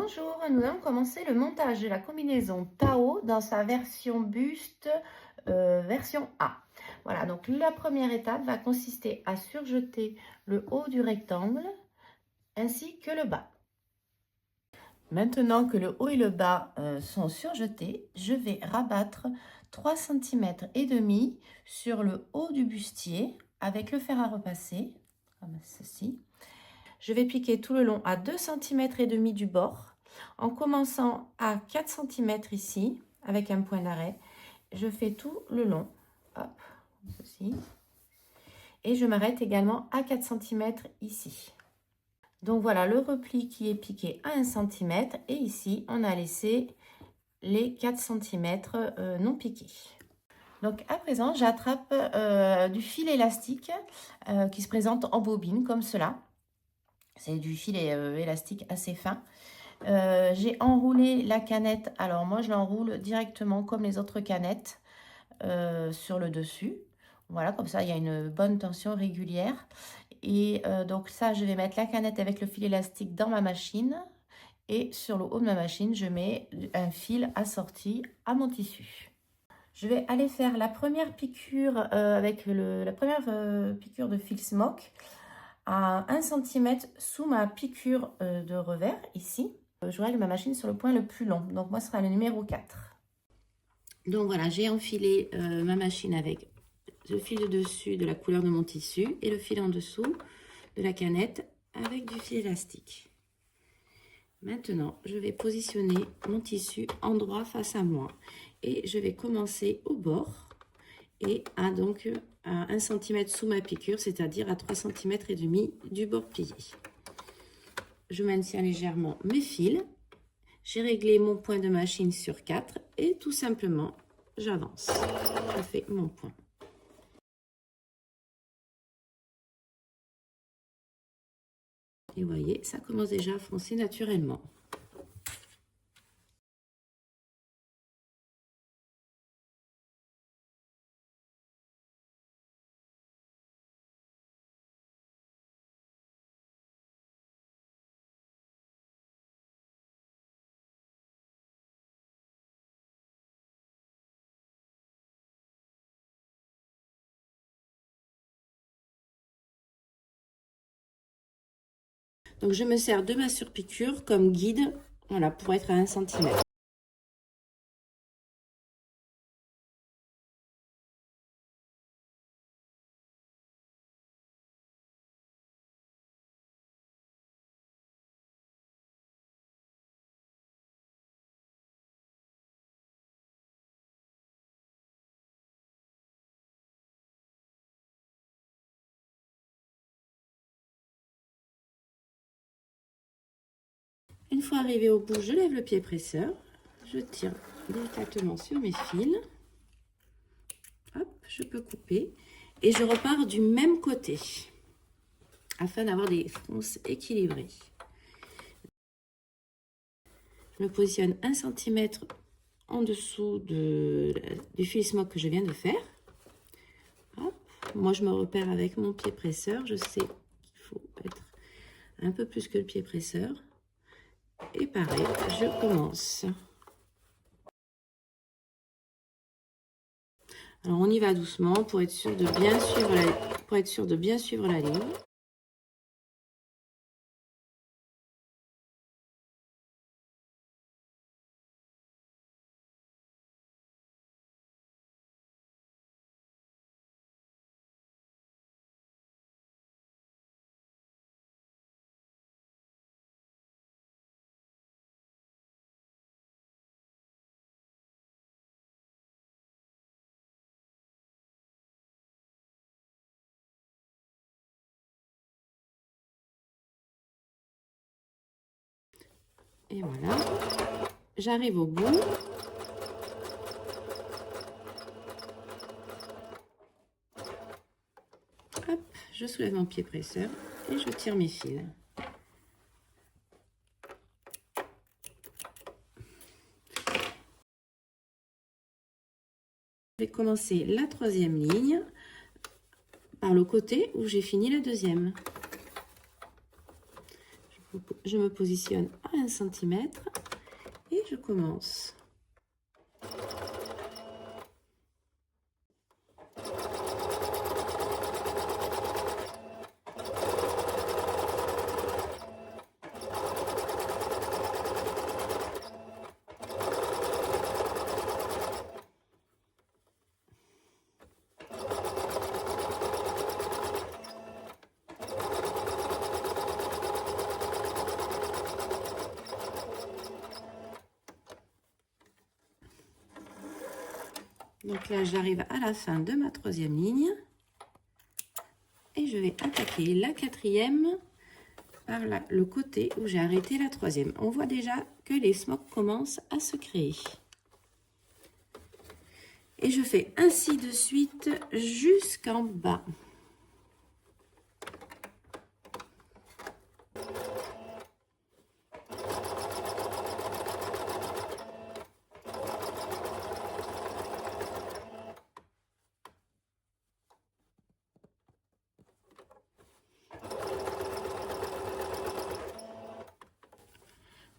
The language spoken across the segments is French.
Bonjour, nous allons commencer le montage de la combinaison Tao dans sa version buste, version A. Voilà, donc la première étape va consister à surjeter le haut du rectangle ainsi que le bas. Maintenant que le haut et le bas sont surjetés, je vais rabattre 3 cm et demi sur le haut du bustier avec le fer à repasser, comme ceci. Je vais piquer tout le long à 2 cm et demi du bord, en commençant à 4 cm ici, avec un point d'arrêt. Je fais tout le long, hop, ceci. Et je m'arrête également à 4 cm ici. Donc voilà le repli qui est piqué à 1 cm. Et ici, on a laissé les 4 cm non piqués. Donc à présent, j'attrape du fil élastique qui se présente en bobine comme cela. C'est du fil élastique assez fin. J'ai enroulé la canette. Alors moi, je l'enroule directement comme les autres canettes sur le dessus. Voilà, comme ça, il y a une bonne tension régulière. Et donc ça, je vais mettre la canette avec le fil élastique dans ma machine. Et sur le haut de ma machine, je mets un fil assorti à mon tissu. Je vais aller faire la première piqûre avec la première piqûre de fil smoke à 1 cm sous ma piqûre de revers, ici. Je règle ma machine sur le point le plus long. Donc, moi, ce sera le numéro 4. Donc, voilà, j'ai enfilé ma machine avec le fil de dessus de la couleur de mon tissu et le fil en dessous de la canette avec du fil élastique. Maintenant, je vais positionner mon tissu endroit face à moi et je vais commencer au bord et à 1 cm sous ma piqûre, c'est-à-dire à 3 cm et demi du bord plié. Je maintiens légèrement mes fils. J'ai réglé mon point de machine sur 4 et tout simplement, j'avance. Je fais mon point. Et vous voyez, ça commence déjà à foncer naturellement. Donc, je me sers de ma surpiqûre comme guide, voilà, pour être à 1 cm. Une fois arrivé au bout, je lève le pied presseur, je tire délicatement sur mes fils. Hop, je peux couper et je repars du même côté afin d'avoir des fronces équilibrées. Je me positionne 1 cm en dessous du fil smoke que je viens de faire. Hop. Moi, je me repère avec mon pied presseur. Je sais qu'il faut être un peu plus que le pied presseur. Et pareil, je commence. Alors, on y va doucement pour être sûr de bien suivre la ligne. Et voilà, j'arrive au bout. Hop, je soulève mon pied presseur et je tire mes fils. Je vais commencer la 3e ligne par le côté où j'ai fini la 2e. Je me positionne à 1 cm et je commence. Donc là, j'arrive à la fin de ma 3e ligne. Et je vais attaquer la 4e par le côté où j'ai arrêté la 3e. On voit déjà que les smocks commencent à se créer. Et je fais ainsi de suite jusqu'en bas.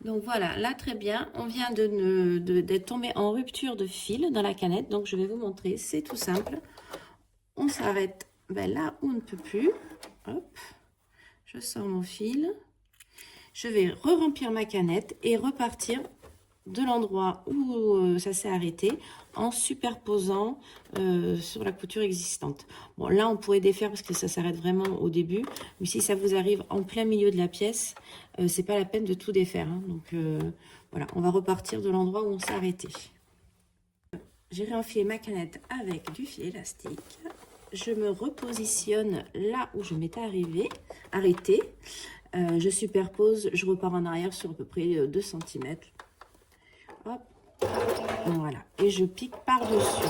Donc voilà, là très bien, on vient d'être tombé en rupture de fil dans la canette. Donc je vais vous montrer, c'est tout simple. On s'arrête là où on ne peut plus. Hop, je sors mon fil. Je vais re-remplir ma canette et repartir de l'endroit où ça s'est arrêté en superposant sur la couture existante. Bon, là on pourrait défaire parce que ça s'arrête vraiment au début, mais si ça vous arrive en plein milieu de la pièce, c'est pas la peine de tout défaire, hein. Donc voilà, on va repartir de l'endroit où on s'est arrêté. J'ai réenfilé ma canette avec du fil élastique. Je me repositionne là où je m'étais arrêtée. Je superpose, je repars en arrière sur à peu près 2 cm. Hop, voilà, et je pique par-dessus.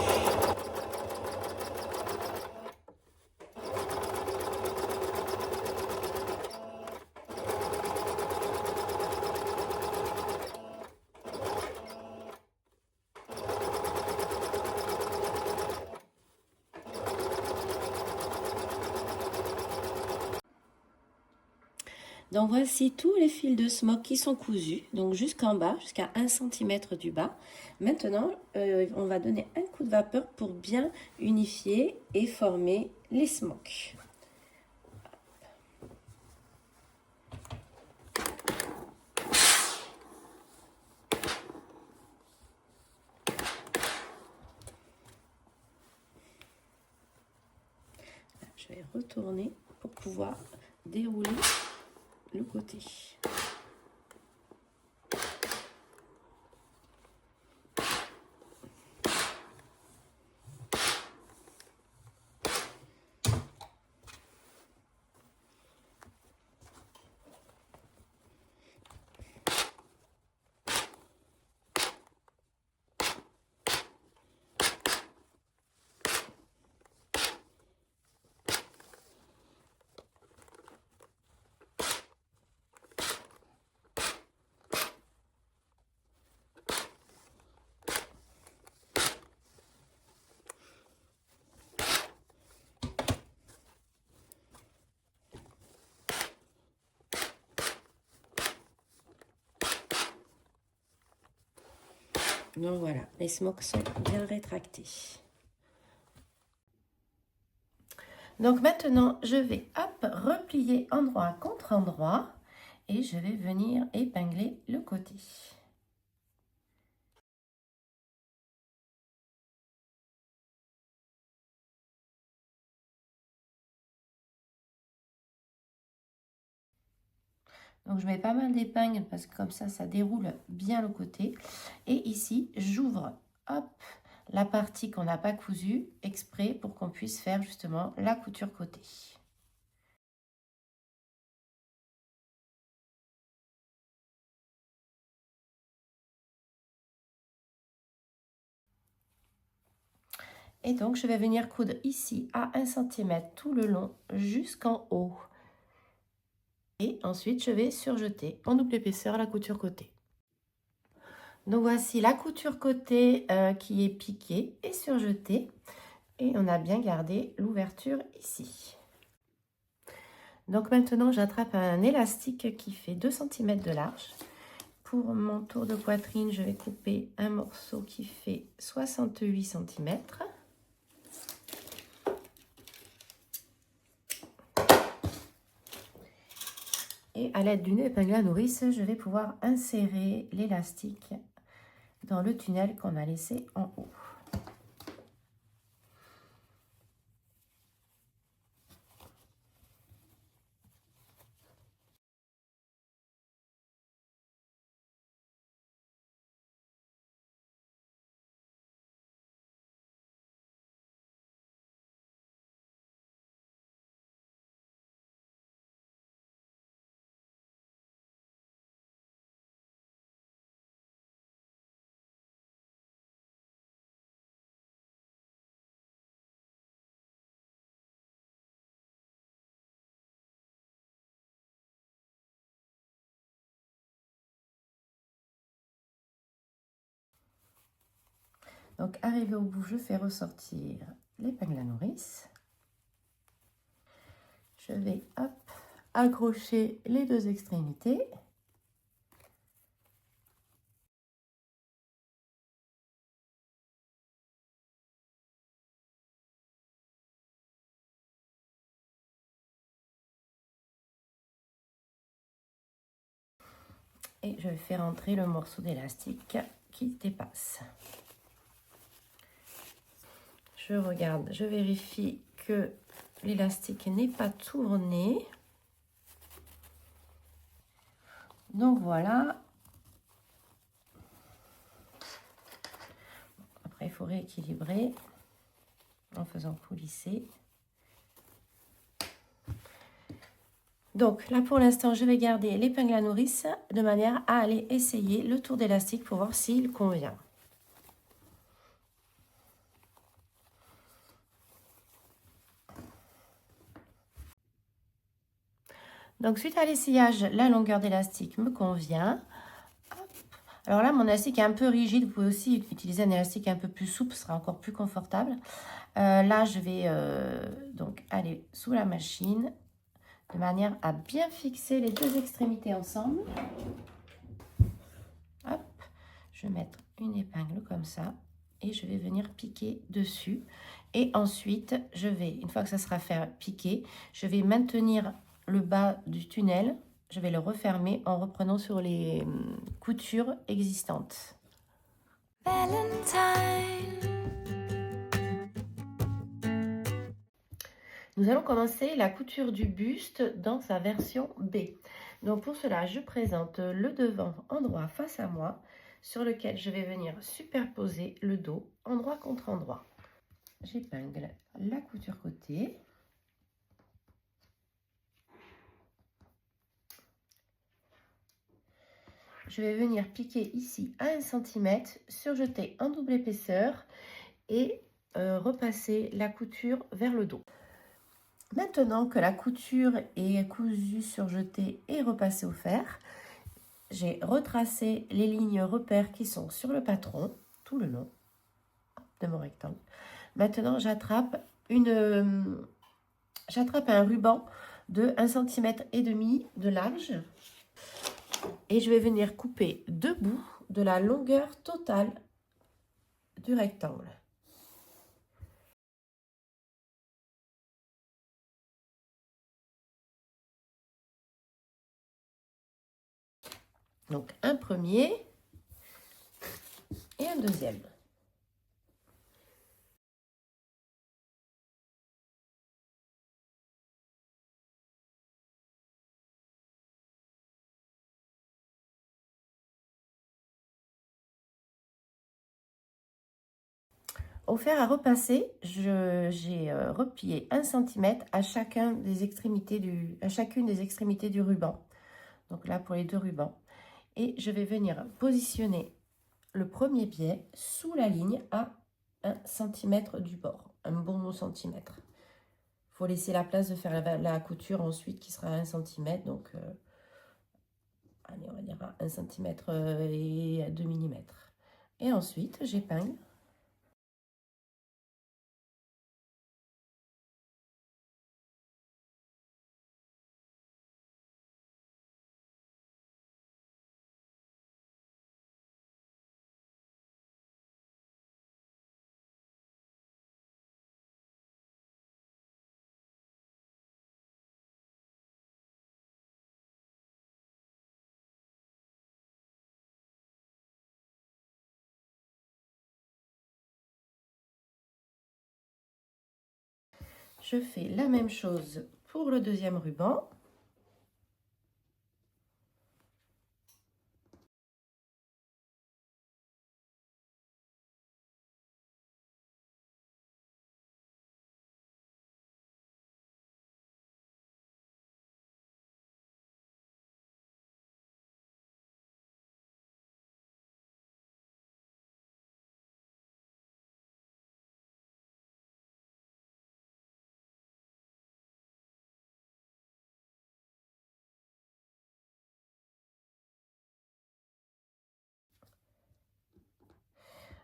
Donc voici tous les fils de smock qui sont cousus, donc jusqu'en bas, jusqu'à 1 cm du bas. Maintenant, on va donner un coup de vapeur pour bien unifier et former les smocks. Je vais retourner pour pouvoir dérouler le côté. Donc voilà, les smocks sont bien rétractés. Donc maintenant, je vais replier endroit contre endroit et je vais venir épingler le côté. Donc je mets pas mal d'épingles parce que comme ça déroule bien le côté. Et ici, j'ouvre, hop, la partie qu'on n'a pas cousue exprès pour qu'on puisse faire justement la couture côté. Et donc je vais venir coudre ici à 1 cm tout le long jusqu'en haut. Et ensuite je vais surjeter en double épaisseur la couture côté. Donc voici la couture côté qui est piquée et surjetée. Et on a bien gardé l'ouverture ici. Donc maintenant, j'attrape un élastique qui fait 2 cm de large. Pour mon tour de poitrine, je vais couper un morceau qui fait 68 cm. Et à l'aide d'une épingle à nourrice, je vais pouvoir insérer l'élastique dans le tunnel qu'on a laissé en haut. Donc, arrivé au bout, je fais ressortir l'épingle à nourrice. Je vais, hop, accrocher les 2 extrémités. Et je vais faire entrer le morceau d'élastique qui dépasse. Je regarde, je vérifie que l'élastique n'est pas tourné. Donc voilà. Après, il faut rééquilibrer en faisant coulisser. Donc là, pour l'instant, je vais garder l'épingle à nourrice de manière à aller essayer le tour d'élastique pour voir s'il convient. Donc, suite à l'essayage, la longueur d'élastique me convient. Alors là, mon élastique est un peu rigide. Vous pouvez aussi utiliser un élastique un peu plus souple, ce sera encore plus confortable. Là, je vais donc aller sous la machine de manière à bien fixer les 2 extrémités ensemble. Hop, je vais mettre une épingle comme ça et je vais venir piquer dessus. Et ensuite, je vais, une fois que ça sera fait piquer, je vais maintenir le bas du tunnel. Je vais le refermer en reprenant sur les coutures existantes. Nous allons commencer la couture du buste dans sa version B. Donc pour cela, je présente le devant endroit face à moi, sur lequel je vais venir superposer le dos endroit contre endroit. J'épingle la couture côté. Je vais venir piquer ici à 1 cm, surjeter en double épaisseur et repasser la couture vers le dos. Maintenant que la couture est cousue, surjetée et repassée au fer, j'ai retracé les lignes repères qui sont sur le patron, tout le long de mon rectangle. Maintenant, j'attrape un ruban de 1,5 cm de large et je vais venir couper 2 bouts de la longueur totale du rectangle. Donc, un premier et un deuxième. Au fer à repasser, j'ai replié 1 cm à chacune des extrémités du ruban. Donc là, pour les 2 rubans. Et je vais venir positionner le premier biais sous la ligne à 1 cm du bord. Un bon centimètre. Il faut laisser la place de faire la couture ensuite qui sera à 1 cm. Donc, allez, on va dire à 1 cm et 2 mm. Et ensuite, j'épingle. je fais la même chose pour le deuxième ruban.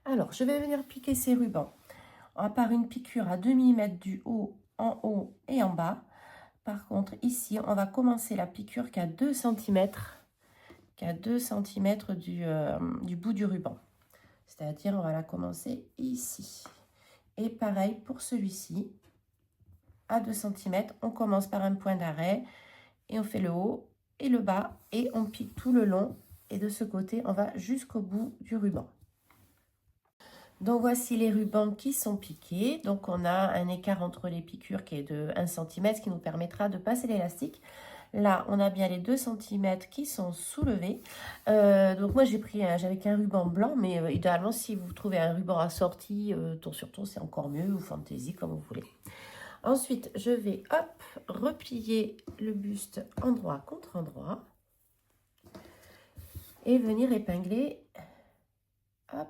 Alors, je vais venir piquer ces rubans par une piqûre à 2 mm du haut, en haut et en bas. Par contre, ici, on va commencer la piqûre qu'à 2 cm, du bout du ruban. C'est-à-dire, on va la commencer ici. Et pareil pour celui-ci, à 2 cm, on commence par un point d'arrêt et on fait le haut et le bas et on pique tout le long. Et de ce côté, on va jusqu'au bout du ruban. Donc, voici les rubans qui sont piqués. Donc, on a un écart entre les piqûres qui est de 1 cm, ce qui nous permettra de passer l'élastique. Là, on a bien les 2 cm qui sont soulevés. Donc, moi, j'avais qu'un ruban blanc, mais idéalement, si vous trouvez un ruban assorti, tour sur tour, c'est encore mieux, ou fantaisie, comme vous voulez. Ensuite, je vais, hop, replier le buste endroit contre endroit et venir épingler, hop,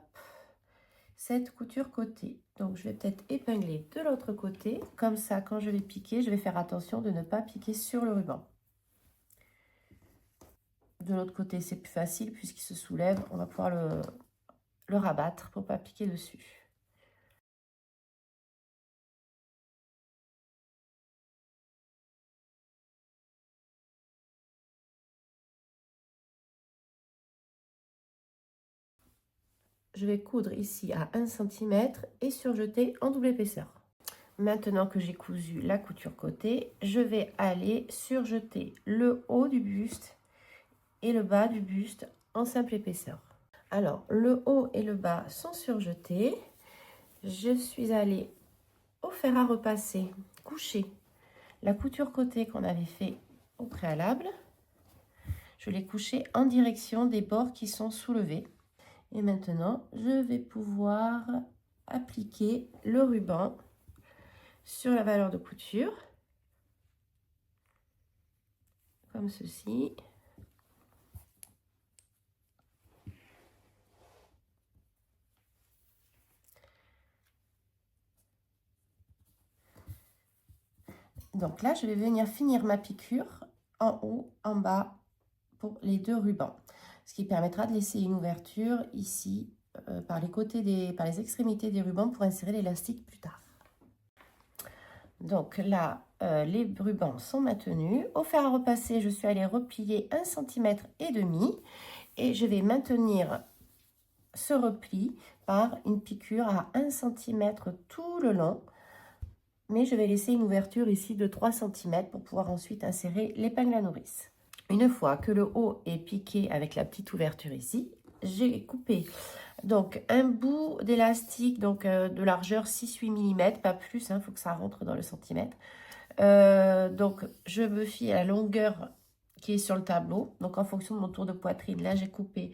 cette couture côté. Donc, je vais peut-être épingler de l'autre côté. Comme ça, quand je vais piquer, je vais faire attention de ne pas piquer sur le ruban. De l'autre côté, c'est plus facile puisqu'il se soulève. On va pouvoir le rabattre pour ne pas piquer dessus. Je vais coudre ici à 1 cm et surjeter en double épaisseur. Maintenant que j'ai cousu la couture côté, je vais aller surjeter le haut du buste et le bas du buste en simple épaisseur. Alors, le haut et le bas sont surjetés. Je suis allée au fer à repasser, coucher la couture côté qu'on avait fait au préalable. Je l'ai couchée en direction des bords qui sont soulevés. Et maintenant, je vais pouvoir appliquer le ruban sur la valeur de couture, comme ceci. Donc là, je vais venir finir ma piqûre en haut, en bas, pour les deux rubans. Ce qui permettra de laisser une ouverture ici, par les extrémités des rubans pour insérer l'élastique plus tard. Donc là, les rubans sont maintenus. Au fer à repasser, je suis allée replier 1,5 cm et je vais maintenir ce repli par une piqûre à 1 cm tout le long. Mais je vais laisser une ouverture ici de 3 cm pour pouvoir ensuite insérer l'épingle à nourrice. Une fois que le haut est piqué avec la petite ouverture ici, j'ai coupé donc un bout d'élastique de largeur 6-8 mm, pas plus, il faut que ça rentre dans le centimètre. Donc je me fie à la longueur qui est sur le tableau. Donc en fonction de mon tour de poitrine, là j'ai coupé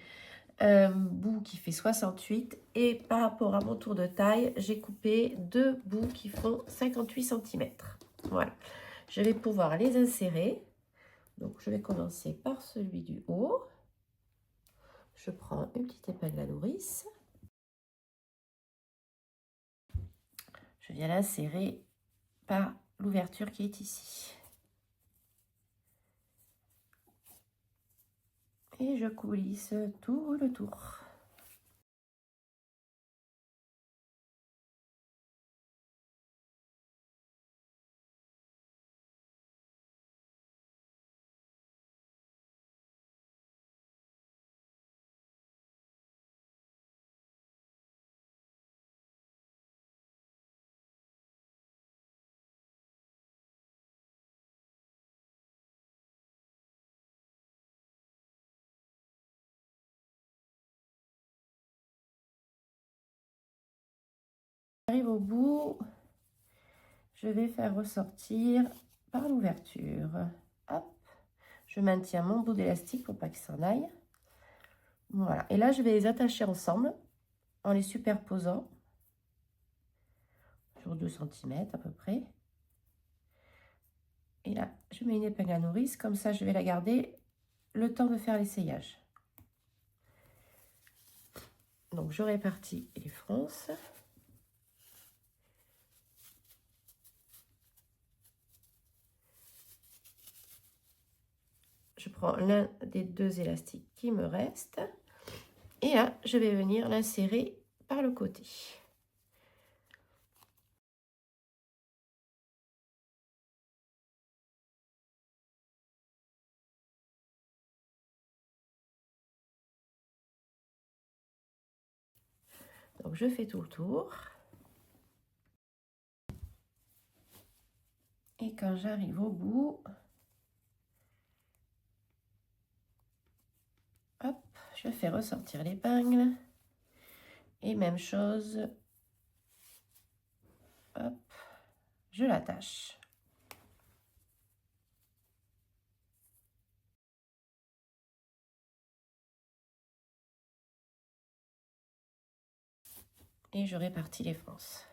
un bout qui fait 68 et par rapport à mon tour de taille, j'ai coupé deux bouts qui font 58 cm. Voilà, je vais pouvoir les insérer. Donc je vais commencer par celui du haut. Je prends une petite épingle à nourrice. Je viens l'insérer par l'ouverture qui est ici. Et je coulisse tout le tour. J'arrive au bout, je vais faire ressortir par l'ouverture. Hop, je maintiens mon bout d'élastique pour pas qu'il s'en aille. Voilà, et là je vais les attacher ensemble en les superposant sur 2 cm à peu près. Et là, je mets une épingle à nourrice, comme ça je vais la garder le temps de faire l'essayage. Donc je répartis les fronces. Je prends l'un des 2 élastiques qui me restent. Et là, je vais venir l'insérer par le côté. Donc je fais tout le tour. Et quand j'arrive au bout, hop, je fais ressortir l'épingle. Et même chose, hop, je l'attache. Et je répartis les fronces.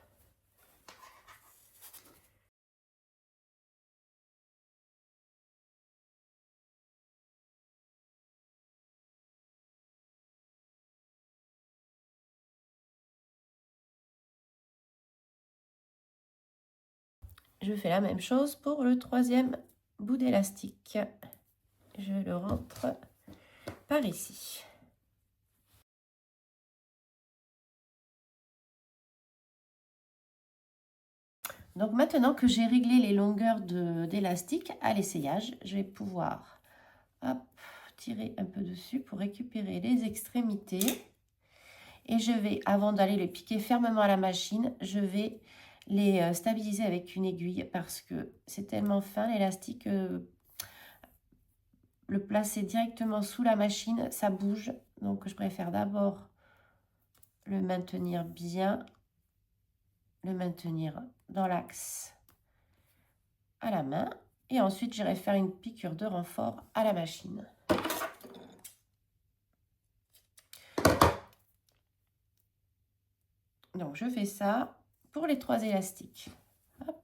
Je fais la même chose pour le 3e bout d'élastique. Je le rentre par ici. Donc maintenant que j'ai réglé les longueurs d'élastique à l'essayage, je vais pouvoir hop, tirer un peu dessus pour récupérer les extrémités. Et je vais, avant d'aller les piquer fermement à la machine, je vais les stabiliser avec une aiguille parce que c'est tellement fin l'élastique. Le placer directement sous la machine, ça bouge. Donc je préfère d'abord le maintenir bien, le maintenir dans l'axe à la main. Et ensuite, j'irai faire une piqûre de renfort à la machine. Donc, je fais ça pour les 3 élastiques. Hop.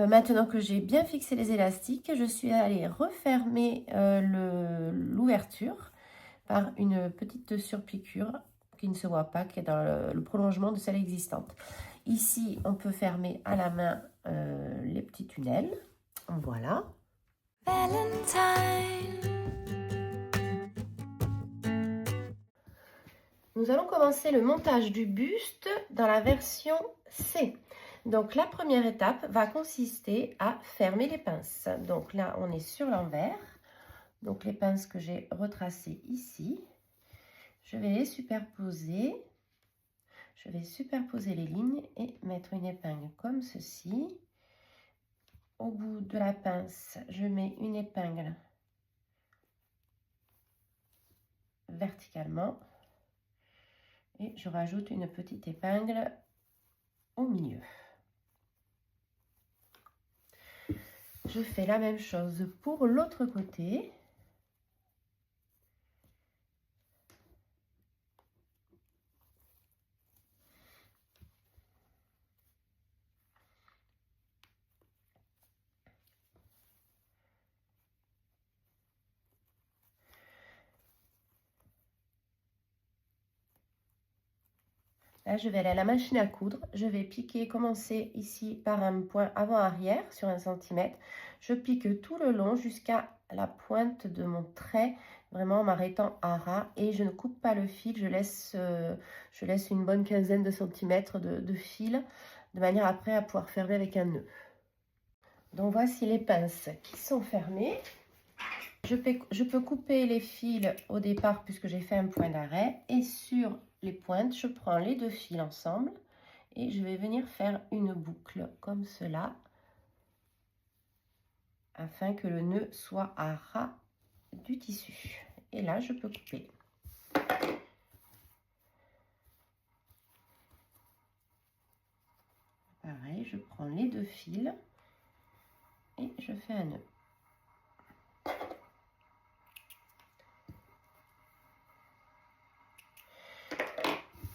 Maintenant que j'ai bien fixé les élastiques, je suis allée refermer l'ouverture par une petite surpiqûre qui ne se voit pas, qui est dans le prolongement de celle existante. Ici, on peut fermer à la main les petits tunnels. Voilà. Valentine. Nous allons commencer le montage du buste dans la version C. Donc, la première étape va consister à fermer les pinces. Donc là, on est sur l'envers. Donc, les pinces que j'ai retracées ici, je vais les superposer. Je vais superposer les lignes et mettre une épingle comme ceci. Au bout de la pince, je mets une épingle verticalement et je rajoute une petite épingle au milieu. Je fais la même chose pour l'autre côté. Là, je vais aller à la machine à coudre. Je vais piquer, commencer ici par un point avant-arrière sur 1 cm. Je pique tout le long jusqu'à la pointe de mon trait, vraiment en m'arrêtant à ras. Et je ne coupe pas le fil, je laisse une bonne quinzaine de centimètres de fil, de manière après à pouvoir fermer avec un nœud. Donc voici les pinces qui sont fermées. Je peux couper les fils au départ puisque j'ai fait un point d'arrêt. Et sur les pointes, je prends les 2 fils ensemble et je vais venir faire une boucle comme cela. afin que le nœud soit à ras du tissu. Et là, je peux couper. Pareil, je prends les 2 fils et je fais un nœud.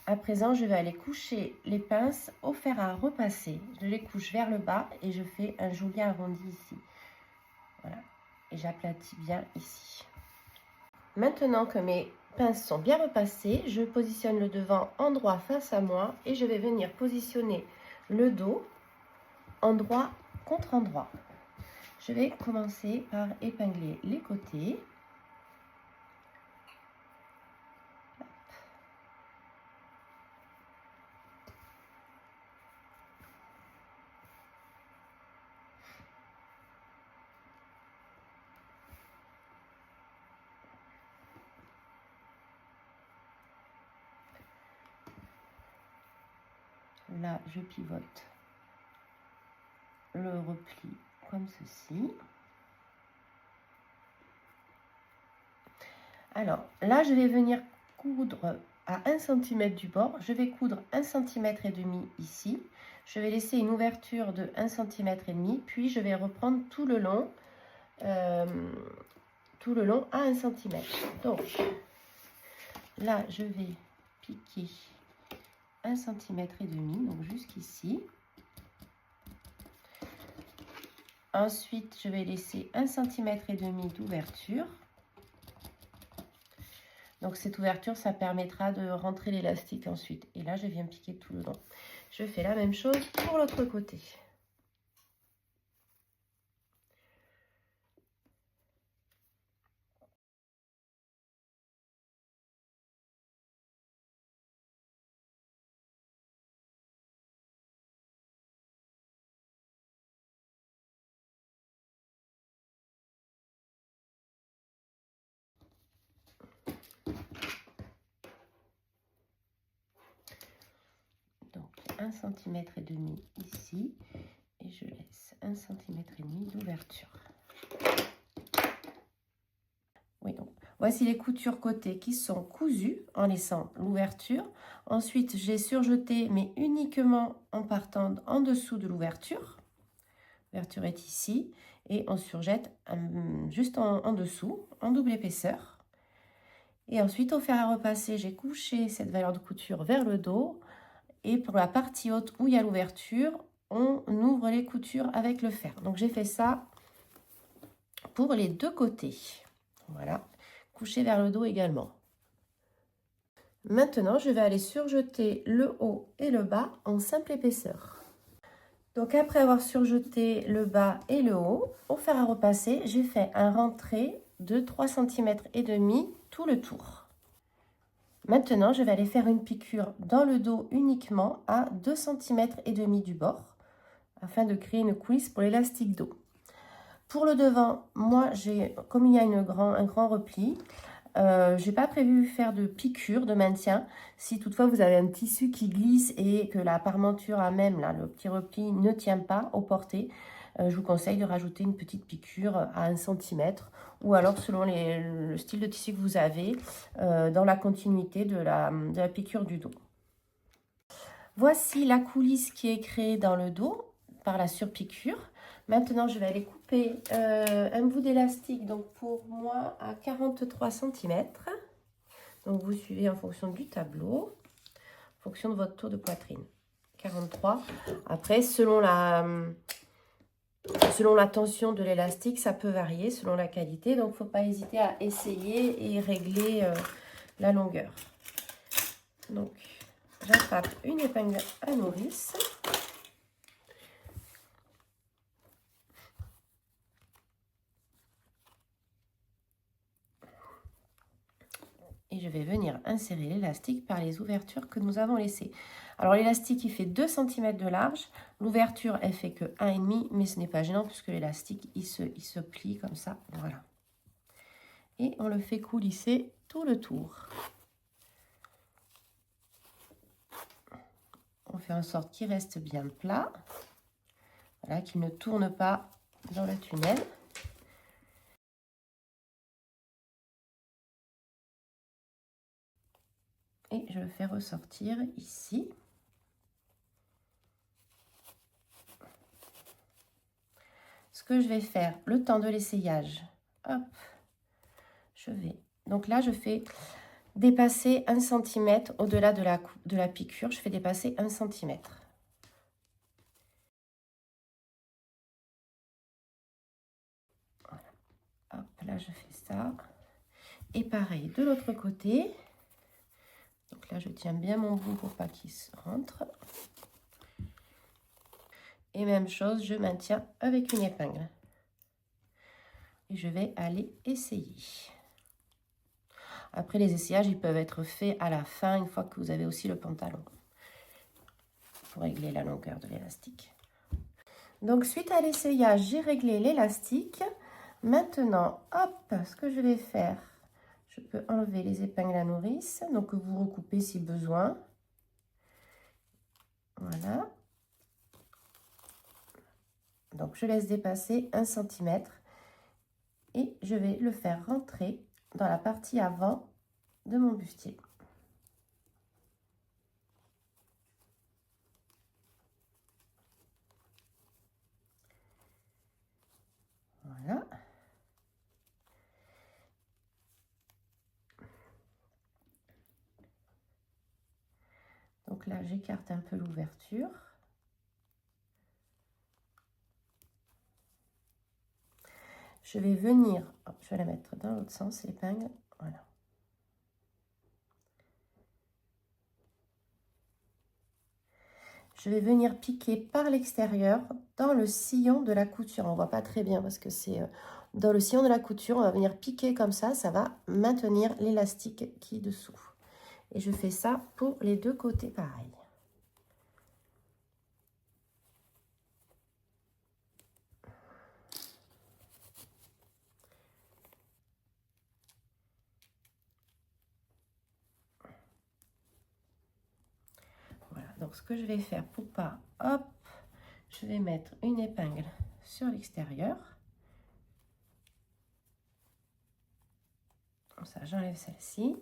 À présent, je vais aller coucher les pinces au fer à repasser. Je les couche vers le bas et je fais un joli arrondi ici. Voilà. Et j'aplatis bien ici. Maintenant que mes pinces sont bien repassées, je positionne le devant endroit face à moi et je vais venir positionner le dos endroit contre endroit. Je vais commencer par épingler les côtés. Là, je pivote le repli comme ceci. Alors, là, je vais venir coudre à 1 cm du bord. Je vais coudre 1,5 cm ici. Je vais laisser une ouverture de 1,5 cm, puis je vais reprendre tout le long à 1 cm. Donc, là, je vais piquer 1,5 cm, donc jusqu'ici. Ensuite, je vais laisser 1,5 cm d'ouverture. Donc, cette ouverture, ça permettra de rentrer l'élastique ensuite. Et là, je viens piquer tout le long. Je fais la même chose pour l'autre côté. Donc, 1,5 cm ici. Et je laisse 1,5 cm d'ouverture. Oui, donc, voici les coutures côté qui sont cousues en laissant l'ouverture. Ensuite, j'ai surjeté, mais uniquement en partant en dessous de l'ouverture. L'ouverture est ici. Et on surjette juste en dessous, en double épaisseur. Et ensuite, au fer à repasser, j'ai couché cette valeur de couture vers le dos. Et pour la partie haute où il y a l'ouverture, on ouvre les coutures avec le fer. Donc, j'ai fait ça pour les 2 côtés. Voilà, couché vers le dos également. Maintenant, je vais aller surjeter le haut et le bas en simple épaisseur. Donc, après avoir surjeté le bas et le haut, au fer à repasser, j'ai fait un rentré de 3,5 cm tout le tour. Maintenant, je vais aller faire une piqûre dans le dos uniquement à 2,5 cm du bord, afin de créer une coulisse pour l'élastique dos. Pour le devant, moi, comme il y a un grand repli, je n'ai pas prévu faire de piqûre, de maintien. Si toutefois vous avez un tissu qui glisse et que la parmenture à même, là, le petit repli ne tient pas au porté, je vous conseille de rajouter une petite piqûre à 1 cm ou alors selon le style de tissu que vous avez, dans la continuité de la piqûre du dos. Voici la coulisse qui est créée dans le dos par la surpiqûre. Maintenant, je vais aller couper un bout d'élastique, donc pour moi à 43 cm. Donc, vous suivez en fonction du tableau, en fonction de votre tour de poitrine. 43. Après, selon la tension de l'élastique, ça peut varier selon la qualité. Donc, il ne faut pas hésiter à essayer et régler la longueur. Donc, j'attrape une épingle à nourrice. Et je vais venir insérer l'élastique par les ouvertures que nous avons laissées. Alors l'élastique il fait 2 cm de large, l'ouverture elle fait que 1,5 mais ce n'est pas gênant puisque l'élastique il se plie comme ça, voilà. Et on le fait coulisser tout le tour. On fait en sorte qu'il reste bien plat, voilà, qu'il ne tourne pas dans le tunnel. je le fais ressortir ici. Ce que je vais faire, le temps de l'essayage, hop, je vais. Donc là, je fais dépasser 1 cm au-delà de la piqûre. Je fais dépasser 1 cm. Voilà. Hop, là, je fais ça. Et pareil, de l'autre côté. Donc là, je tiens bien mon bout pour pas qu'il se rentre. Et même chose, je maintiens avec une épingle. Et je vais aller essayer. Après, les essayages, ils peuvent être faits à la fin, une fois que vous avez aussi le pantalon, pour régler la longueur de l'élastique. Donc, suite à l'essayage, j'ai réglé l'élastique. Maintenant, hop, ce que je vais faire, je peux enlever les épingles à nourrice, donc vous recoupez si besoin. Voilà. Donc, je laisse dépasser 1 cm et je vais le faire rentrer dans la partie avant de mon bustier. Voilà. Donc là, j'écarte un peu l'ouverture. Je vais venir, hop, je vais la mettre dans l'autre sens, l'épingle, voilà. Je vais venir piquer par l'extérieur dans le sillon de la couture. On ne voit pas très bien parce que c'est dans le sillon de la couture. On va venir piquer comme ça va maintenir l'élastique qui est dessous. Et je fais ça pour les deux côtés pareil. Voilà, donc ce que je vais faire pour pas, hop, je vais mettre une épingle sur l'extérieur. Comme ça, j'enlève celle-ci.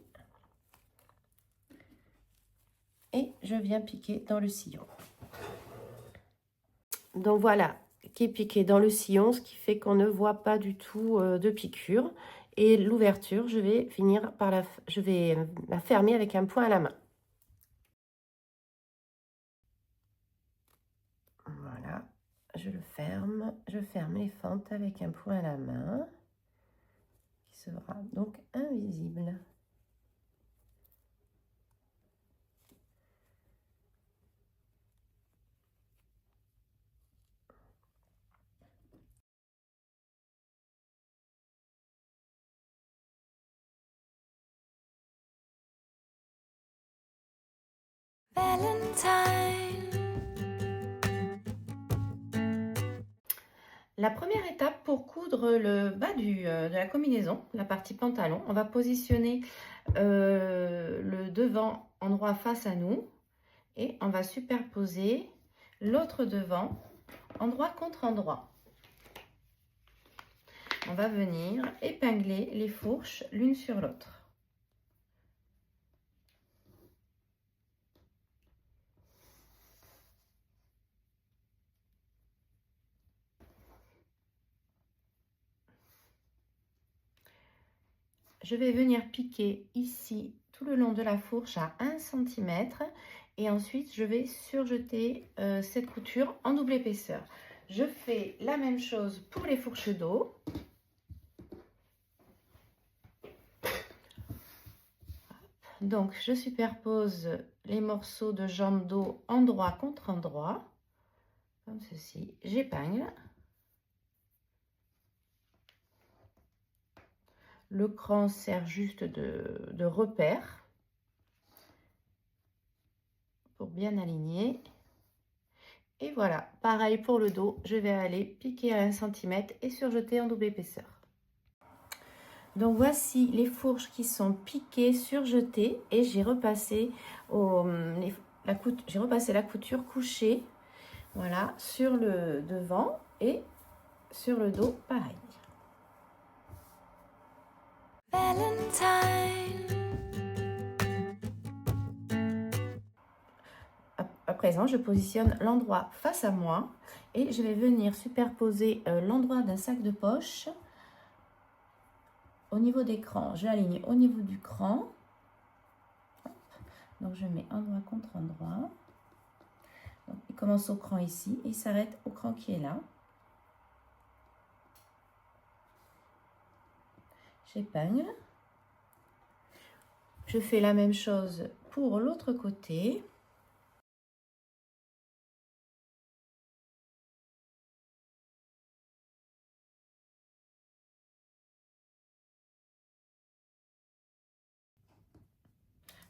Et je viens piquer dans le sillon. Donc voilà, qui est piqué dans le sillon, ce qui fait qu'on ne voit pas du tout de piqûre. Et l'ouverture, je vais finir par je vais la fermer avec un point à la main. Voilà, je ferme les fentes avec un point à la main, qui sera donc invisible. Valentine. La première étape pour coudre le bas de la combinaison, la partie pantalon, on va positionner le devant endroit face à nous et on va superposer l'autre devant endroit contre endroit. On va venir épingler les fourches l'une sur l'autre. Je vais venir piquer ici tout le long de la fourche à 1 cm et ensuite je vais surjeter cette couture en double épaisseur. Je fais la même chose pour les fourches d'eau. Donc je superpose les morceaux de jambe d'eau endroit contre endroit, comme ceci. J'épingle. Le cran sert juste de repère pour bien aligner. Et voilà, pareil pour le dos, je vais aller piquer à 1 cm et surjeter en double épaisseur. Donc voici les fourches qui sont piquées, surjetées et j'ai repassé, la couture couchée, voilà, sur le devant et sur le dos, pareil. Valentine. présent, je positionne l'endroit face à moi et je vais venir superposer l'endroit d'un sac de poche au niveau des crans. Je l'aligne au niveau du cran. Donc je mets endroit contre endroit. Donc, il commence au cran ici et il s'arrête au cran qui est là. J'épingle. Je fais la même chose pour l'autre côté.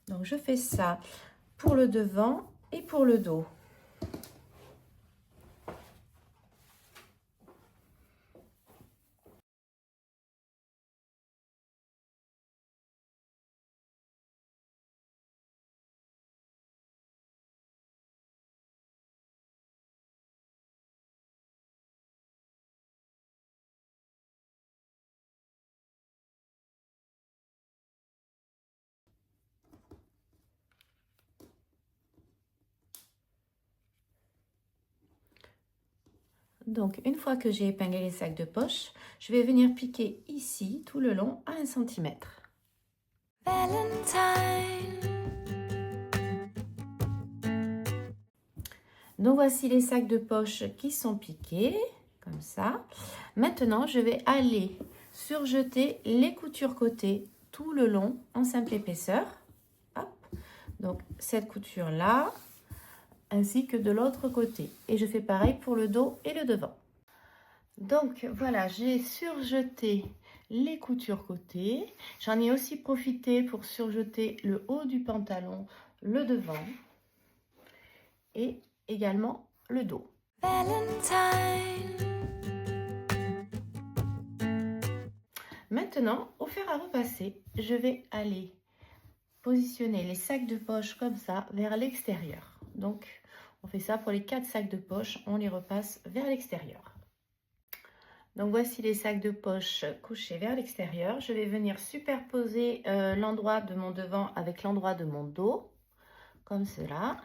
Donc je fais ça pour le devant et pour le dos. Donc, une fois que j'ai épinglé les sacs de poche, je vais venir piquer ici, tout le long, à 1 cm. Donc, voici les sacs de poche qui sont piqués, comme ça. Maintenant, je vais aller surjeter les coutures côté tout le long en simple épaisseur. Hop. Donc, cette couture-là, ainsi que de l'autre côté. Et je fais pareil pour le dos et le devant. Donc voilà, j'ai surjeté les coutures côté. J'en ai aussi profité pour surjeter le haut du pantalon, le devant et également le dos. Maintenant, au fer à repasser, je vais aller positionner les sacs de poche comme ça vers l'extérieur. Donc, on fait ça pour les 4 sacs de poche, on les repasse vers l'extérieur. Donc, voici les sacs de poche couchés vers l'extérieur. Je vais venir superposer l'endroit de mon devant avec l'endroit de mon dos, comme cela.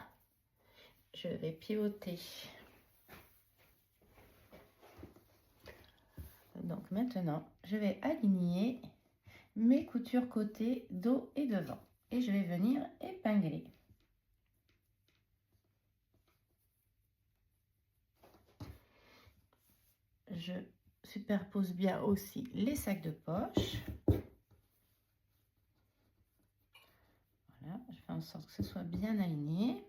Je vais pivoter. Donc, maintenant, je vais aligner mes coutures côté, dos et devant. Et je vais venir épingler. Je superpose bien aussi les sacs de poche. Voilà, je fais en sorte que ce soit bien aligné.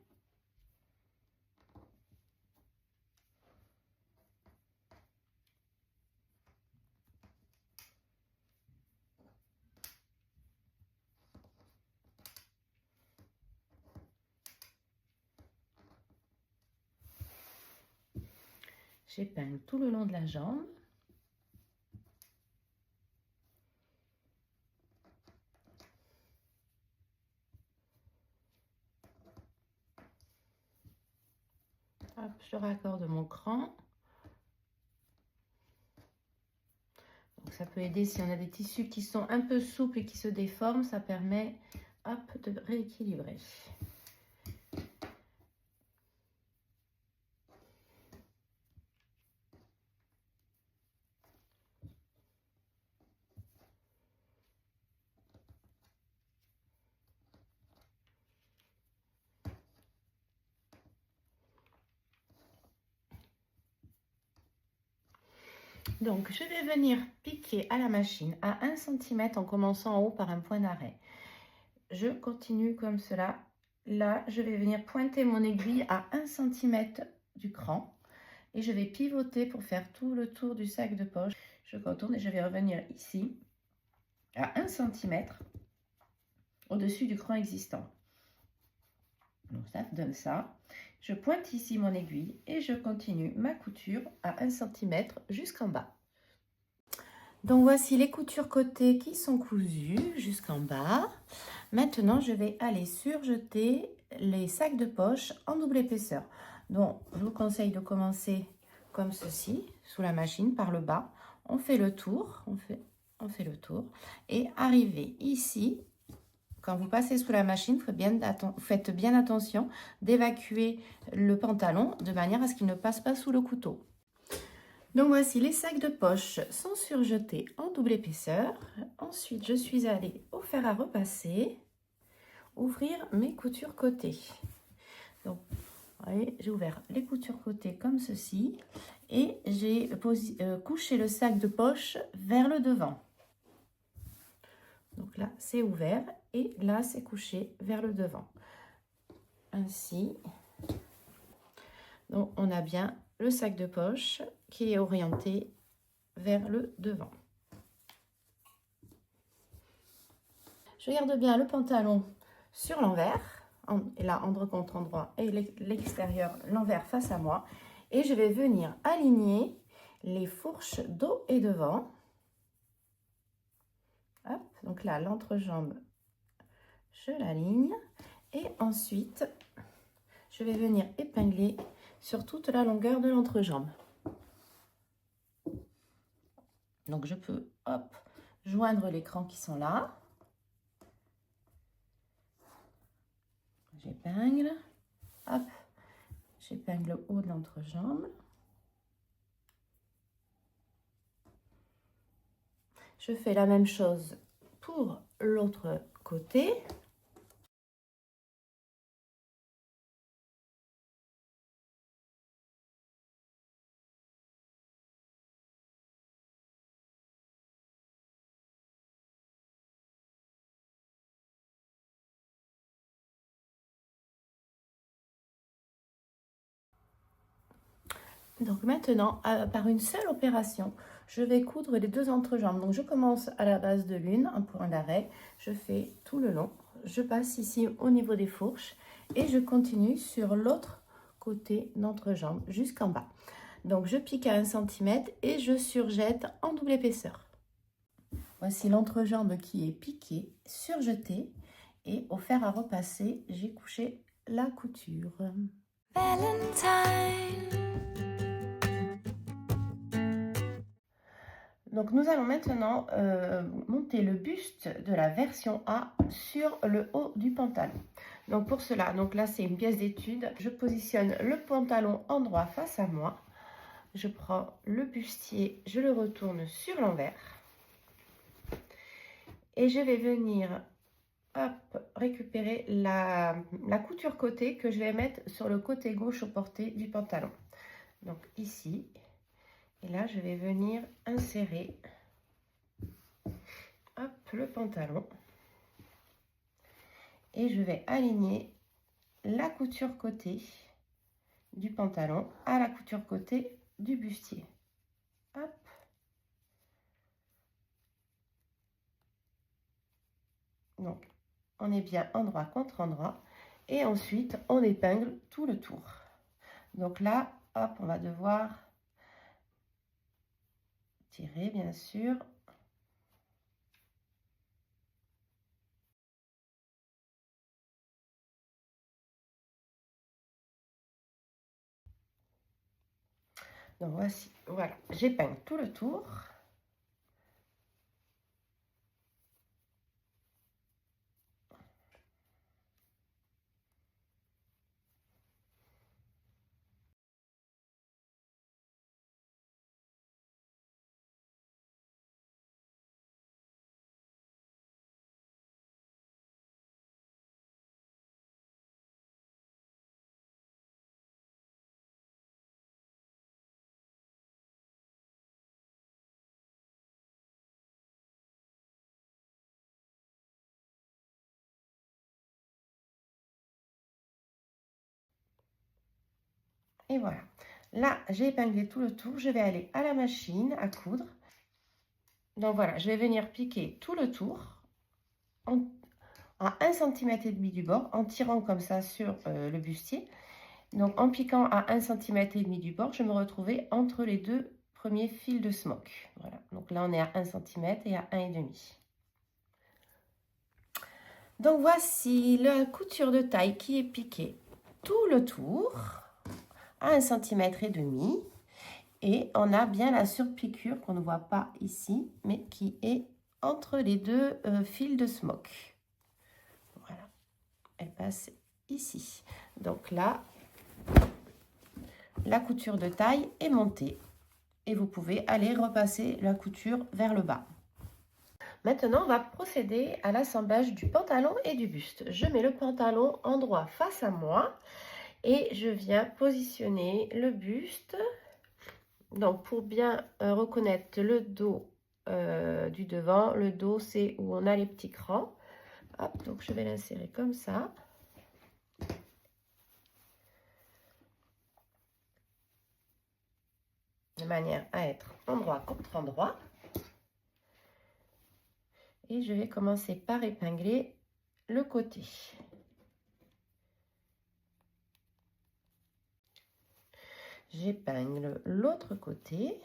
J'épingle tout le long de la jambe. Hop, je raccorde mon cran. Donc, ça peut aider si on a des tissus qui sont un peu souples et qui se déforment. Ça permet, hop, de rééquilibrer. Donc, je vais venir piquer à la machine à 1 cm en commençant en haut par un point d'arrêt. Je continue comme cela. Là, je vais venir pointer mon aiguille à 1 cm du cran et je vais pivoter pour faire tout le tour du sac de poche. Je contourne et je vais revenir ici à 1 cm au-dessus du cran existant. Donc, ça donne ça. Je pointe ici mon aiguille et je continue ma couture à 1 cm jusqu'en bas. Donc, voici les coutures côté qui sont cousues jusqu'en bas. Maintenant, je vais aller surjeter les sacs de poche en double épaisseur. Donc, je vous conseille de commencer comme ceci, sous la machine, par le bas. On fait le tour, on fait le tour et arriver ici Quand vous passez sous la machine, faites bien attention d'évacuer le pantalon de manière à ce qu'il ne passe pas sous le couteau. Donc voici, les sacs de poche sont surjetés en double épaisseur. Ensuite, je suis allée au fer à repasser, ouvrir mes coutures côté. Donc, vous voyez, j'ai ouvert les coutures côté comme ceci et j'ai couché le sac de poche vers le devant. Donc là, c'est ouvert et là, c'est couché vers le devant. Ainsi, donc on a bien le sac de poche qui est orienté vers le devant. Je garde bien le pantalon sur l'envers, et là, endroit contre endroit, et l'extérieur, l'envers face à moi. Et je vais venir aligner les fourches dos et devant. Hop, donc là, l'entrejambe, je l'aligne. Et ensuite, je vais venir épingler sur toute la longueur de l'entrejambe. Donc, je peux, hop, joindre les crans qui sont là. J'épingle, hop, j'épingle le haut de l'entrejambe. Je fais la même chose pour l'autre côté. Donc maintenant, par une seule opération, je vais coudre les deux entrejambes. Donc je commence à la base de l'une, un point d'arrêt, je fais tout le long. Je passe ici au niveau des fourches et je continue sur l'autre côté d'entrejambe jusqu'en bas. Donc je pique à 1 cm et je surjette en double épaisseur. Voici l'entrejambe qui est piquée, surjetée et au fer à repasser, j'ai couché la couture. Valentine. Donc nous allons maintenant monter le buste de la version A sur le haut du pantalon. Donc pour cela, donc là c'est une pièce d'étude, je positionne le pantalon en droit face à moi. Je prends le bustier, je le retourne sur l'envers. Et je vais venir hop, récupérer la couture côté que je vais mettre sur le côté gauche au porté du pantalon. Donc ici, et là je vais venir insérer hop, le pantalon. Et je vais aligner la couture côté du pantalon à la couture côté du bustier. Hop. Donc, on est bien endroit contre endroit. Et ensuite, on épingle tout le tour. Donc là, hop, on va devoir tirer, bien sûr. Donc voici, voilà, j'épingle tout le tour. Et voilà. Là, j'ai épinglé tout le tour. Je vais aller à la machine à coudre. Donc voilà, je vais venir piquer tout le tour à 1,5 cm du bord en tirant comme ça sur le bustier. Donc en piquant à 1,5 cm du bord, je me retrouvais entre les deux premiers fils de smock. Voilà, donc là on est à 1 cm et à 1,5. Donc voici la couture de taille qui est piquée tout le tour à 1,5 cm. Et on a bien la surpiqûre qu'on ne voit pas ici, mais qui est entre les deux fils de smock. elle passe ici. Donc là, la couture de taille est montée et vous pouvez aller repasser la couture vers le bas. Maintenant, on va procéder à l'assemblage du pantalon et du buste. Je mets le pantalon en droit face à moi et je viens positionner le buste. Donc, pour bien reconnaître le dos du devant, le dos, c'est où on a les petits crans. Hop, donc je vais l'insérer comme ça. De manière à être endroit contre endroit. Et je vais commencer par épingler le côté. J'épingle l'autre côté.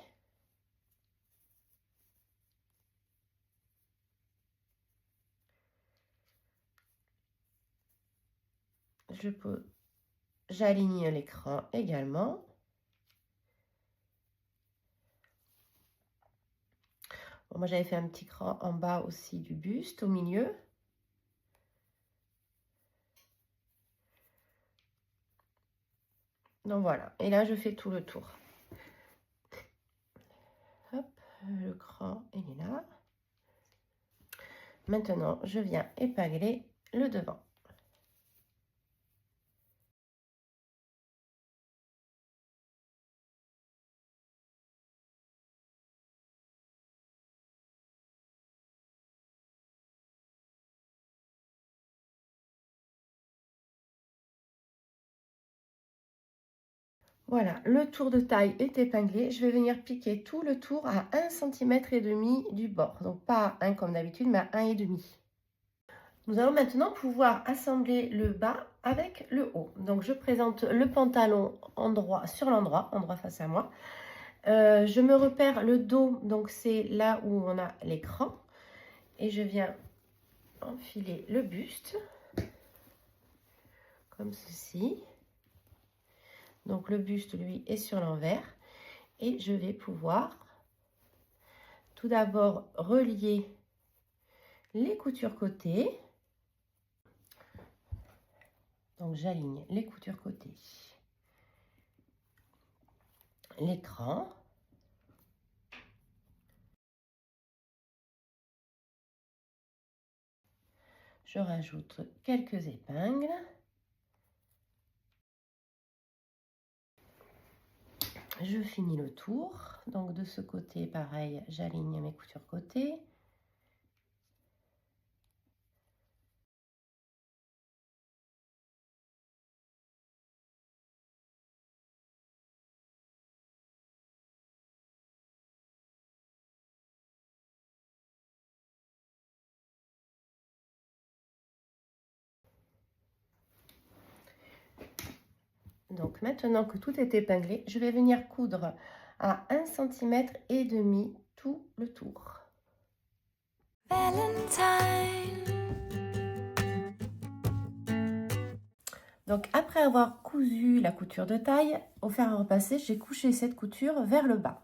J'aligne l'écran également. Bon, moi, j'avais fait un petit cran en bas aussi du buste, au milieu. Donc voilà, et là, je fais tout le tour. Hop, le cran, il est là. Maintenant, je viens épingler le devant. Voilà, le tour de taille est épinglé. Je vais venir piquer tout le tour à 1,5 cm du bord. Donc pas à 1 comme d'habitude, mais à 1,5 cm. Nous allons maintenant pouvoir assembler le bas avec le haut. Donc je présente le pantalon sur l'endroit, endroit face à moi. Je me repère le dos, donc c'est là où on a l'écran. Et je viens enfiler le buste, comme ceci. Donc le buste, lui, est sur l'envers. Et je vais pouvoir tout d'abord relier les coutures côté. Donc j'aligne les coutures côté, l'écran. Je rajoute quelques épingles. Je finis le tour. Donc de ce côté, pareil, j'aligne mes coutures côté. Donc maintenant que tout est épinglé, je vais venir coudre à 1,5 cm tout le tour. Donc après avoir cousu la couture de taille, au fer à repasser, j'ai couché cette couture vers le bas.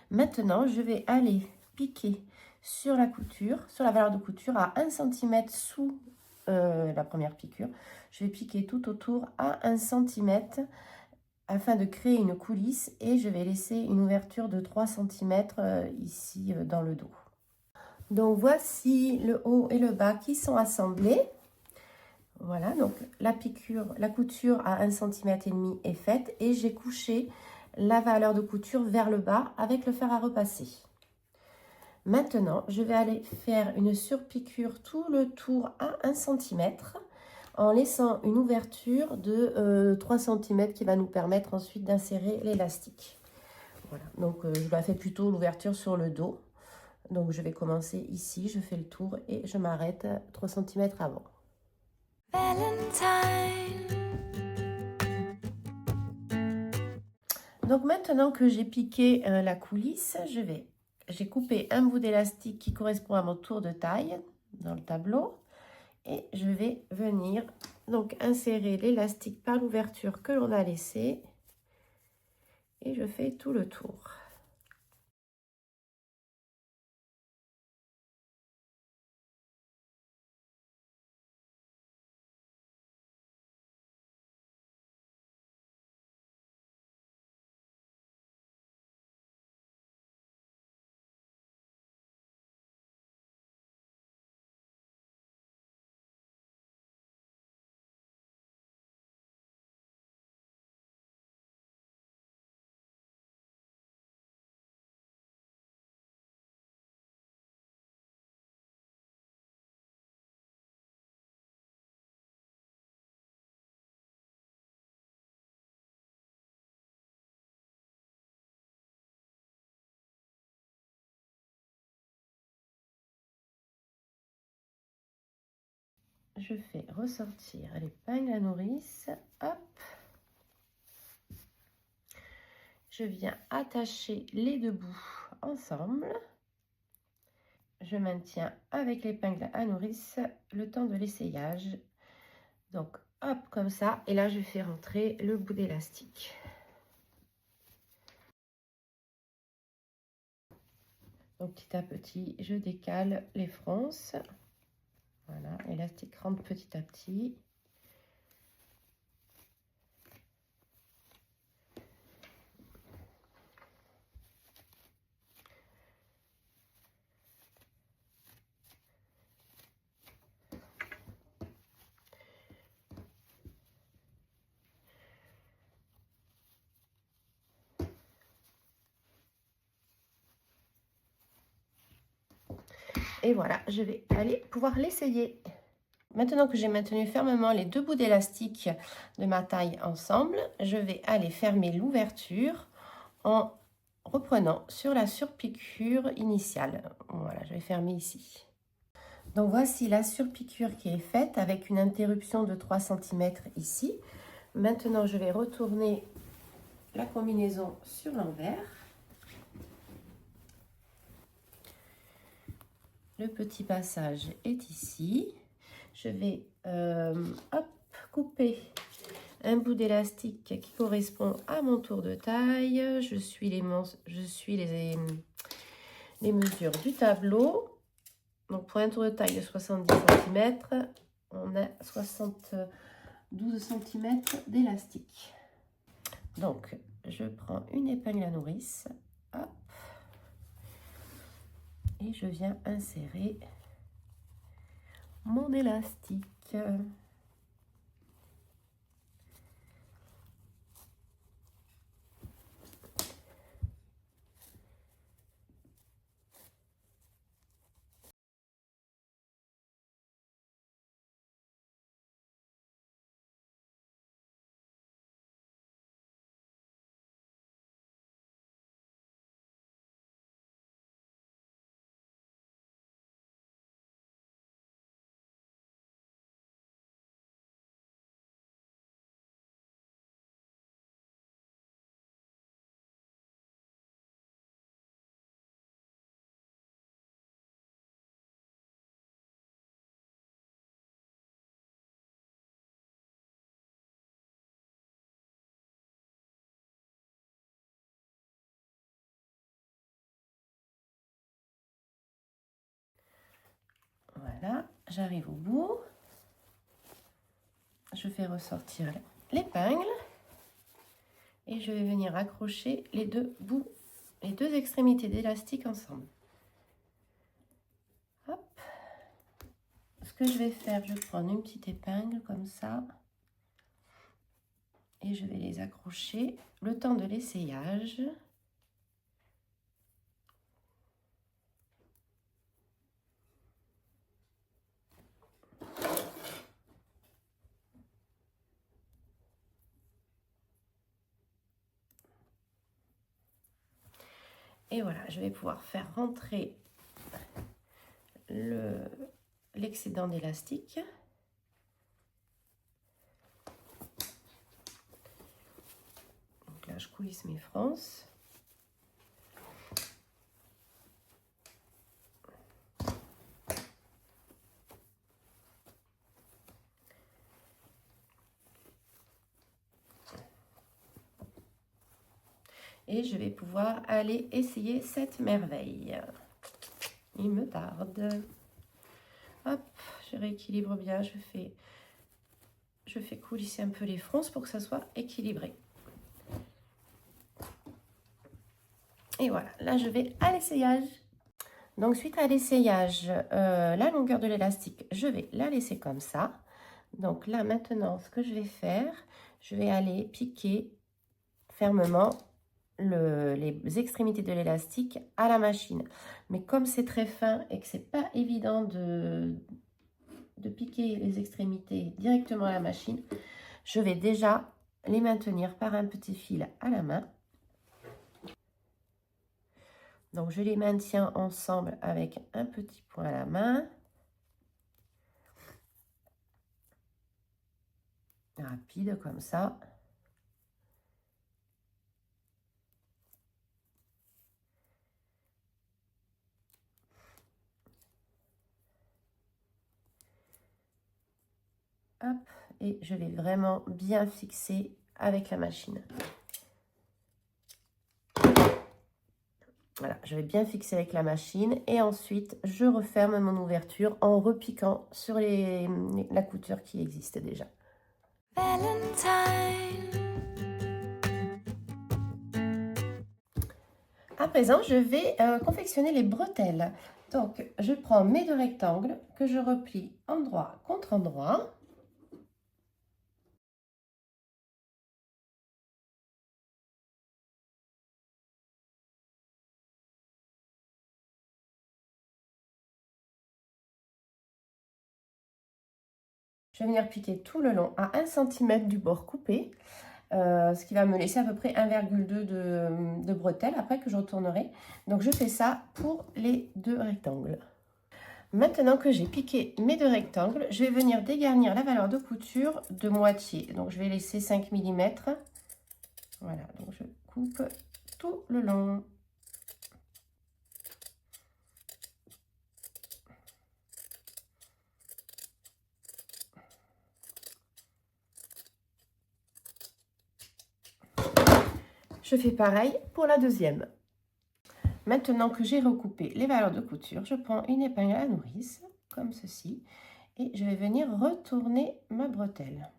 Maintenant, je vais aller piquer sur la couture, sur la valeur de couture à 1 cm sous la première piqûre. Je vais piquer tout autour à 1 cm afin de créer une coulisse et je vais laisser une ouverture de 3 cm ici dans le dos. Donc voici le haut et le bas qui sont assemblés. Voilà, donc la couture à 1,5 cm est faite et j'ai couché la valeur de couture vers le bas avec le fer à repasser. Maintenant, je vais aller faire une surpiqûre tout le tour à 1 cm en laissant une ouverture de 3 cm qui va nous permettre ensuite d'insérer l'élastique. Voilà, donc je la fais plutôt l'ouverture sur le dos. Donc je vais commencer ici, je fais le tour et je m'arrête 3 cm avant. Donc maintenant que j'ai piqué la coulisse, j'ai coupé un bout d'élastique qui correspond à mon tour de taille dans le tableau et je vais venir donc insérer l'élastique par l'ouverture que l'on a laissée et je fais tout le tour. je fais ressortir l'épingle à nourrice. Hop. Je viens attacher les deux bouts ensemble. Je maintiens avec l'épingle à nourrice le temps de l'essayage. Donc, hop, comme ça. Et là, je fais rentrer le bout d'élastique. Donc, petit à petit, je décale les fronces. Voilà, l'élastique rentre petit à petit. Et voilà, je vais aller pouvoir l'essayer. Maintenant que j'ai maintenu fermement les deux bouts d'élastique de ma taille ensemble, je vais aller fermer l'ouverture en reprenant sur la surpiqûre initiale. Voilà, je vais fermer ici. Donc voici la surpiqûre qui est faite avec une interruption de 3 cm ici. Maintenant, je vais retourner la combinaison sur l'envers. Le petit passage est ici. Je vais hop, couper un bout d'élastique qui correspond à mon tour de taille. Je suis les mesures du tableau. Donc pour un tour de taille de 70 cm, on a 72 cm d'élastique. Donc je prends une épingle à nourrice. Hop, et je viens insérer mon élastique. Voilà, j'arrive au bout. Je fais ressortir l'épingle et je vais venir accrocher les deux bouts, les deux extrémités d'élastique ensemble. Hop. Ce que je vais faire, je vais prendre une petite épingle comme ça et je vais les accrocher le temps de l'essayage. Et voilà, je vais pouvoir faire rentrer l'excédent d'élastique. Donc là, je coulisse mes fronces. Et je vais pouvoir aller essayer cette merveille. Il me tarde. Hop, je rééquilibre bien, je fais coulisser un peu les fronces pour que ça soit équilibré. Et voilà, là je vais à l'essayage. Donc suite à l'essayage, la longueur de l'élastique, je vais la laisser comme ça. Donc là maintenant, ce que je vais faire, je vais aller piquer fermement les extrémités de l'élastique à la machine. Mais comme c'est très fin et que c'est pas évident de piquer les extrémités directement à la machine, je vais déjà les maintenir par un petit fil à la main. Donc je les maintiens ensemble avec un petit point à la main. rapide comme ça. Hop, et je vais vraiment bien fixer avec la machine. Voilà, je vais bien fixer avec la machine et ensuite je referme mon ouverture en repiquant sur la couture qui existe déjà. À présent, je vais confectionner les bretelles. Donc, je prends mes 2 rectangles que je replie endroit contre endroit. Je vais venir piquer tout le long à 1 cm du bord coupé, ce qui va me laisser à peu près 1,2 de bretelles après que je retournerai. Donc, je fais ça pour les 2 rectangles. Maintenant que j'ai piqué mes 2 rectangles, je vais venir dégarnir la valeur de couture de moitié. Donc, je vais laisser 5 mm. Voilà, donc je coupe tout le long. Je fais pareil pour la deuxième. Maintenant que j'ai recoupé les valeurs de couture, je prends une épingle à nourrice, comme ceci, et je vais venir retourner ma bretelle.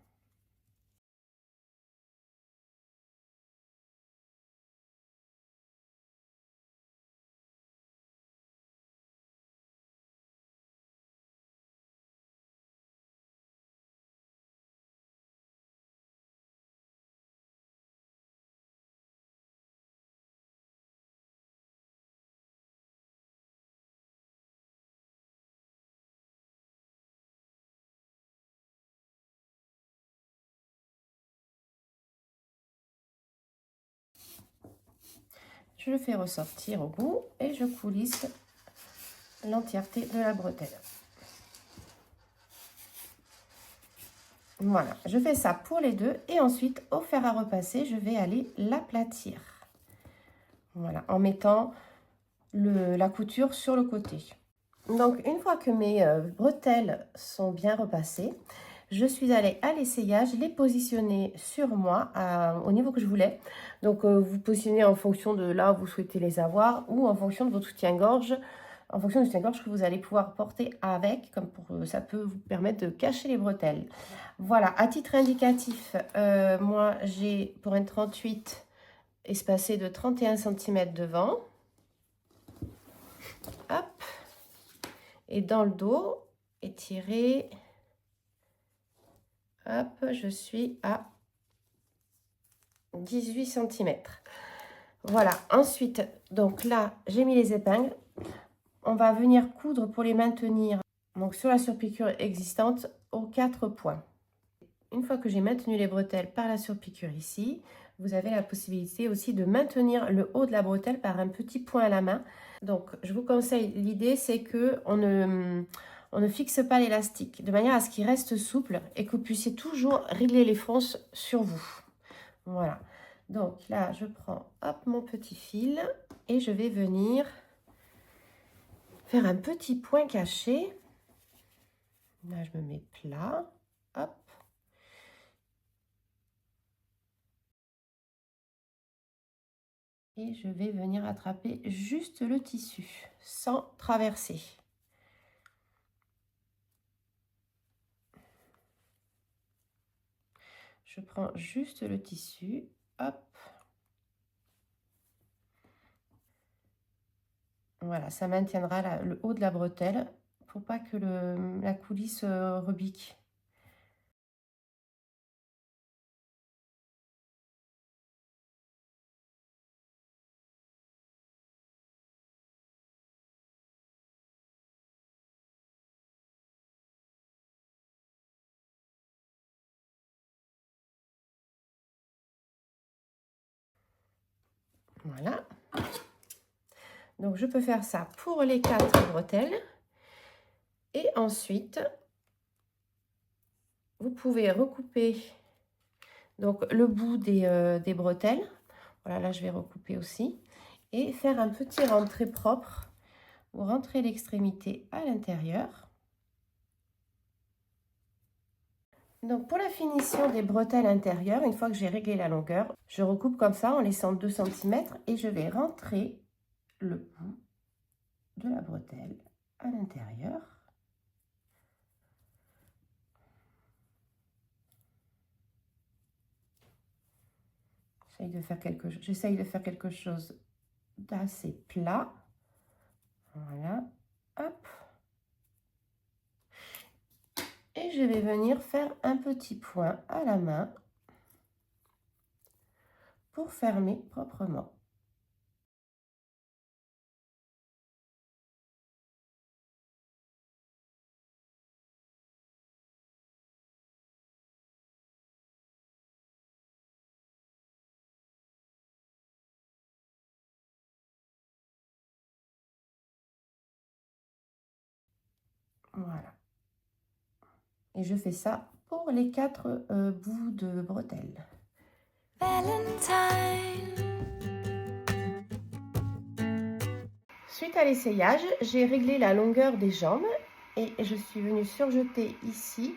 Je le fais ressortir au bout et je coulisse l'entièreté de la bretelle. Voilà, je fais ça pour les deux et ensuite au fer à repasser, je vais aller l'aplatir. Voilà, en mettant la couture sur le côté. Donc, une fois que mes bretelles sont bien repassées, je suis allée à l'essayage les positionner sur moi au niveau que je voulais. Donc, vous positionnez en fonction de là où vous souhaitez les avoir ou en fonction de votre soutien-gorge, en fonction du soutien-gorge que vous allez pouvoir porter avec, comme ça peut vous permettre de cacher les bretelles. Voilà, à titre indicatif, moi j'ai pour un 38 espacé de 31 cm devant. Hop. Et dans le dos, étiré, hop, je suis à 18 cm. Voilà, ensuite, donc là, j'ai mis les épingles. On va venir coudre pour les maintenir donc sur la surpiqûre existante aux 4 points. Une fois que j'ai maintenu les bretelles par la surpiqûre ici, vous avez la possibilité aussi de maintenir le haut de la bretelle par un petit point à la main. Donc, je vous conseille, l'idée c'est que on ne fixe pas l'élastique, de manière à ce qu'il reste souple et que vous puissiez toujours régler les fronces sur vous. Voilà. Donc là, je prends hop, mon petit fil et je vais venir faire un petit point caché. Là, je me mets plat. Hop. Et je vais venir attraper juste le tissu sans traverser. Je prends juste le tissu, hop. Voilà, ça maintiendra le haut de la bretelle pour pas que la coulisse rebique. Voilà. Donc, je peux faire ça pour les 4 bretelles. Et ensuite, vous pouvez recouper Donc le bout des bretelles, voilà, là je vais recouper aussi, et faire un petit rentré propre pour rentrer l'extrémité à l'intérieur. Donc pour la finition des bretelles intérieures, une fois que j'ai réglé la longueur, je recoupe comme ça en laissant 2 cm et je vais rentrer le bout de la bretelle à l'intérieur. J'essaye de faire quelque chose d'assez plat. Voilà, hop. Et je vais venir faire un petit point à la main pour fermer proprement. Voilà. Et je fais ça pour les 4 bouts de bretelles. Valentine. Suite à l'essayage, j'ai réglé la longueur des jambes et je suis venue surjeter ici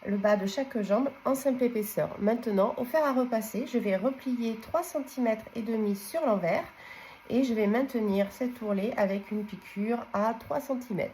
le bas de chaque jambe en simple épaisseur. Maintenant, au fer à repasser, je vais replier 3 cm et demi sur l'envers et je vais maintenir cette ourlet avec une piqûre à 3 cm.